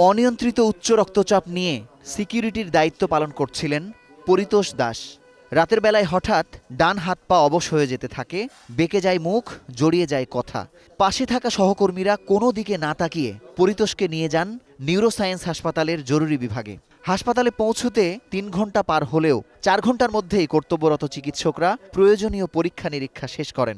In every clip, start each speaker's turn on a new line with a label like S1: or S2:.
S1: অনিয়ন্ত্রিত উচ্চ রক্তচাপ নিয়ে সিকিউরিটির দায়িত্ব পালন করছিলেন পরিতোষ দাস। রাতের বেলায় হঠাৎ ডান হাত পা অবশ হয়ে যেতে থাকে, বেঁকে যায় মুখ, জড়িয়ে যায় কথা। পাশে থাকা সহকর্মীরা কোনো দিকে না তাকিয়ে পরিতোষকে নিয়ে যান নিউরোসায়েন্স হাসপাতালের জরুরি বিভাগে। হাসপাতালে পৌঁছতে ৩ ঘন্টা পার হলেও ৪ ঘন্টার মধ্যেই কর্তব্যরত চিকিৎসকরা প্রয়োজনীয় পরীক্ষা নিরীক্ষা শেষ করেন।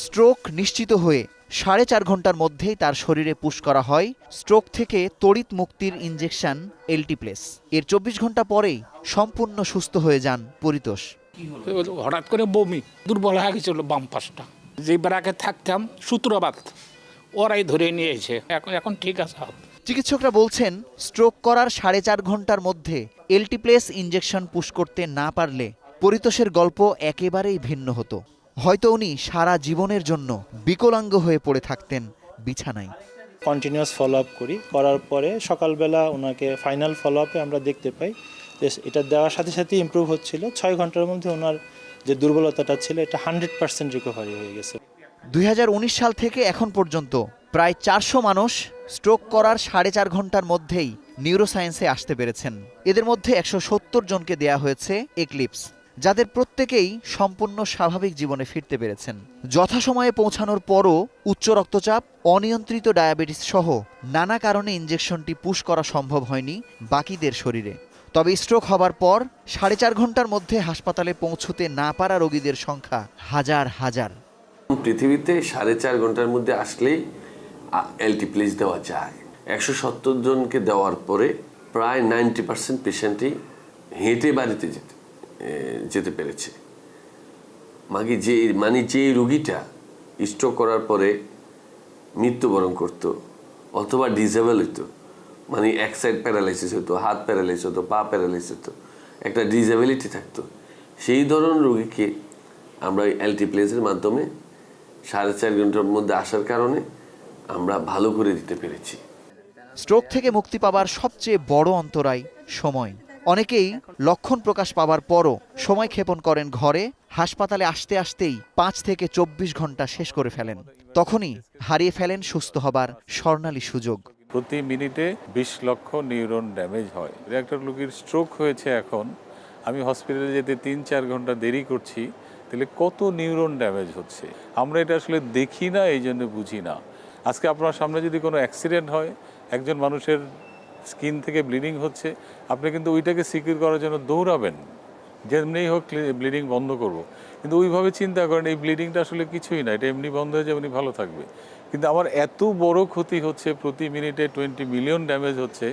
S1: স্ট্রোক নিশ্চিত হয়ে ৪.৫ ঘন্টার মধ্যেই তার শরীরে পুশ করা হয় স্ট্রোক থেকে তড়িৎ মুক্তির ইনজেকশন এলটিপ্লেস। এর ২৪ ঘন্টা পরেই সম্পূর্ণ সুস্থ হয়ে যান পরিতোষ।
S2: হঠাৎ করে বমি, দুর্বল হয়ে গেছিল বাম পাশটা। যে ব্রাকে থাকতাম সূত্রপাত ওরাই ধরে নিয়েছে, এখন ঠিক আছে।
S1: চিকিৎসকরা বলছেন, স্ট্রোক করার ৪.৫ ঘন্টার মধ্যে এলটিপ্লেস ইনজেকশন পুশ করতে না পারলে পরিতোষের গল্প একেবারেই ভিন্ন হতো। হয়তো উনি সারা জীবনের জন্য বিকলাঙ্গ হয়ে পড়ে থাকতেন বিছানায়।
S3: কন্টিনিউয়াস ফলো আপ করার পরে সকালবেলা ওনাকে ফাইনাল ফলো আপে আমরা দেখতে পাই যে এটা দেওয়ার সাথে সাথে ইমপ্রুভ হচ্ছিল। ৬ ঘন্টার মধ্যে ওনার যে দুর্বলতাটা ছিল এটা 100% রিকভারি হয়ে গেছে।
S1: ২০১৯ সাল থেকে এখন পর্যন্ত প্রায় ৪০০ মানুষ স্ট্রোক করার ৪.৫ ঘন্টার মধ্যেই নিউরোসায়েন্সে আসতে পেরেছেন। এদের মধ্যে ১৭০ জনকে দেয়া হয়েছে এক্লিপস, যাদের প্রত্যেকেই সম্পূর্ণ স্বাভাবিক জীবনে ফিরতে পেরেছেন। যথাসময়ে পৌঁছানোর পরও উচ্চ রক্তচাপ, অনিয়ন্ত্রিত ডায়াবেটিস সহ নানা কারণে ইনজেকশনটি পুশ করা সম্ভব হয়নি বাকিদের শরীরে। তবে স্ট্রোক হবার পর ৪.৫ ঘন্টার মধ্যে হাসপাতালে পৌঁছতে না পারা রোগীদের সংখ্যা হাজার হাজার।
S4: পৃথিবীতে ৪.৫ ঘন্টার মধ্যে আসলেই এলটিপ্লেস দেওয়া যায়। ১৭০ জনকে দেওয়ার পরে প্রায় 90% পেশেন্টই হেঁটে বাড়িতে যেতে পেরেছে। যে রোগীটা স্ট্রোক করার পরে মৃত্যুবরণ করত অথবা ডিসেবল হতো, এক সাইড প্যারালাইসিস হতো, হাত প্যারালাইসিস হতো, পা প্যারালাইসিস হতো, একটা ডিসেবিলিটি থাকতো, সেই ধরনের রোগীকে আমরা এলটিপ্লেসের মাধ্যমে ৪.৫ ঘন্টার মধ্যে আসার কারণে আমরা ভালো করে দিতে পেরেছি।
S1: স্ট্রোক থেকে মুক্তি পাবার সবচেয়ে বড় অন্তরায় সময়। অনেকেই লক্ষণ প্রকাশ পাবার পরও সময় ক্ষেপণ করেন ঘরে। হাসপাতালে আসতে আসতেই ৫ থেকে ২৪ ঘন্টা শেষ করে ফেলেন। তখনই হারিয়ে ফেলেন সুস্থ হবার স্বর্ণালী সুযোগ।
S5: প্রতি মিনিটে ২০ লক্ষ নিউরন ড্যামেজ হয়। একটা রোগীর স্ট্রোক হয়েছে, এখন আমি হসপিটালে যেতে ৩-৪ ঘন্টা দেরি করছি, তাহলে কত নিউরন ড্যামেজ হচ্ছে। আমরা এটা আসলে দেখি না, এই জন্য বুঝি না। আজকে আপনার সামনে যদি কোনো অ্যাক্সিডেন্ট হয়, একজন মানুষের স্কিন থেকে ব্লিডিং হচ্ছে, আপনি কিন্তু ওইটাকে সিকিউর করার জন্য দৌড়াবেন, যেমনি হোক ব্লিডিং বন্ধ করব। কিন্তু ওইভাবে চিন্তা করেন এই ব্লিডিংটা আসলে কিছুই না, এটা এমনি বন্ধ হয়ে যাবে, উনি ভালো থাকবে। কিন্তু আমার এত বড় ক্ষতি হচ্ছে, প্রতি মিনিটে 20 মিলিয়ন ড্যামেজ হচ্ছে,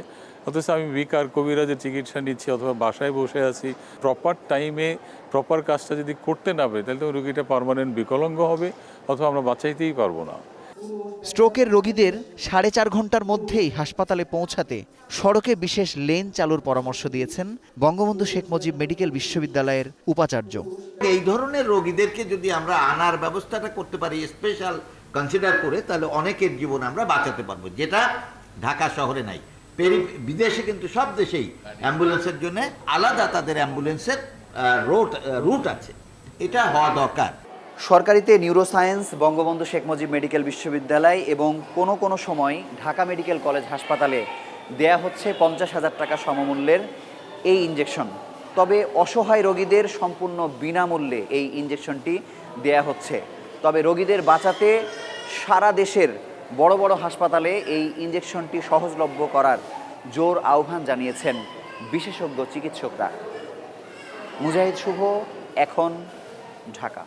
S5: অথচ আমি বিকার কবিরাজের চিকিৎসা নিচ্ছি অথবা বাসায় বসে আছি। প্রপার টাইমে প্রপার কাজটা যদি করতে না পারি, তাহলে তো রোগীটা পার্মানেন্ট বিকলাঙ্গ হবে, অথবা আমরা বাঁচাইতেই পারবো না।
S1: স্ট্রোকের রোগীদের ৪.৫ ঘন্টার মধ্যেই হাসপাতালে পৌঁছাতে সড়কে বিশেষ লেন চালুর পরামর্শ দিয়েছেন বঙ্গবন্ধু শেখ মুজিব মেডিকেল বিশ্ববিদ্যালয়ের উপাচার্য।
S6: এই ধরনের রোগীদেরকে যদি আমরা আনার ব্যবস্থাটা করতে পারি স্পেশাল কনসিডার করে, তাহলে অনেকের জীবন আমরা বাঁচাতে পারবো, যেটা ঢাকা শহরে নাই। বিদেশে কিন্তু সব দেশেই অ্যাম্বুলেন্সের জন্য আলাদা তাদের অ্যাম্বুলেন্সের রুট আছে, এটা হওয়া দরকার।
S1: সরকারিতে নিউরোসায়েন্স, বঙ্গবন্ধু শেখ মুজিব মেডিকেল বিশ্ববিদ্যালয় এবং কোনো সময় ঢাকা মেডিকেল কলেজ হাসপাতালে দেয়া হচ্ছে ৫০,০০০ টাকা সমমূল্যের এই ইনজেকশন। তবে অসহায় রোগীদের সম্পূর্ণ বিনামূল্যে এই ইনজেকশনটি দেয়া হচ্ছে। তবে রোগীদের বাঁচাতে সারা দেশের বড় বড় হাসপাতালে এই ইনজেকশনটি সহজলভ্য করার জোর আহ্বান জানিয়েছেন বিশেষজ্ঞ চিকিৎসকরা। মুজাহিদ শুভ, এখন, ঢাকা।